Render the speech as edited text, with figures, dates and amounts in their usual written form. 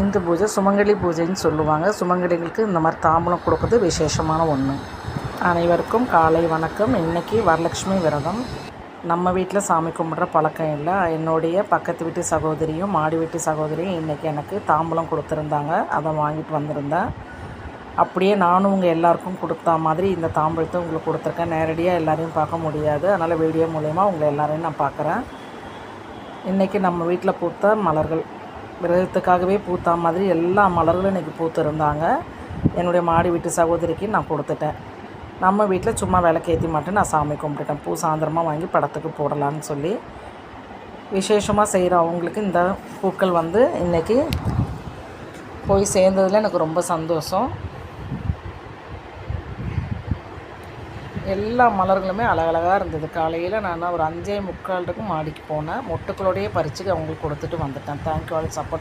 இந்த பூஜை சுமங்கலி பூஜைன்னு சொல்லுவாங்க. சுமங்கலிகளுக்கு இந்த மாதிரி தாம்பூலம் கொடுக்குறது விசேஷமான ஒன்று. அனைவருக்கும் காலை வணக்கம். இன்றைக்கி வரலட்சுமி விரதம். நம்ம வீட்டில் சாமி கும்பிட்ற பழக்கம் இல்லை. என்னுடைய பக்கத்து வீட்டு சகோதரியும் மாடி வீட்டு சகோதரியும் இன்றைக்கி எனக்கு தாம்பூலம் கொடுத்துருந்தாங்க. அதை வாங்கிட்டு வந்திருந்தேன். அப்படியே நானும் உங்கள் எல்லாருக்கும் கொடுத்தா மாதிரி இந்த தாம்பூலத்தை உங்களுக்கு கொடுத்துருக்கேன். நேரடியாக எல்லோரையும் பார்க்க முடியாது, அதனால் வீடியோ மூலயமா உங்களை எல்லோரையும் நான் பார்க்குறேன். இன்றைக்கி நம்ம வீட்டில் பூத்த மலர்கள், விரதத்துக்காகவே பூத்தா மாதிரி எல்லா மலர்களும் இன்றைக்கி பூத்திருந்தாங்க. என்னுடைய மாடி வீட்டு சகோதரிக்கு நான் கொடுத்துட்டேன். நம்ம வீட்டில் சும்மா விளக்கேற்றி மட்டும் நான் சாமி கும்பிட்டுட்டேன். பூ சாயந்தரமாக வாங்கி படத்துக்கு போடலான்னு சொல்லி. விசேஷமாக செய்கிற அவங்களுக்கு இந்த பூக்கள் இன்றைக்கி போய் சேர்ந்ததில் எனக்கு ரொம்ப சந்தோஷம். எல்லா மலர்களுமே அழகழகாக இருந்தது. காலையில் நான் ஒரு 5:45 மாடிக்கு போனேன். மொட்டுக்களோடையே பறித்து அவங்களுக்கு கொடுத்துட்டு வந்துட்டேன். Thank you all support.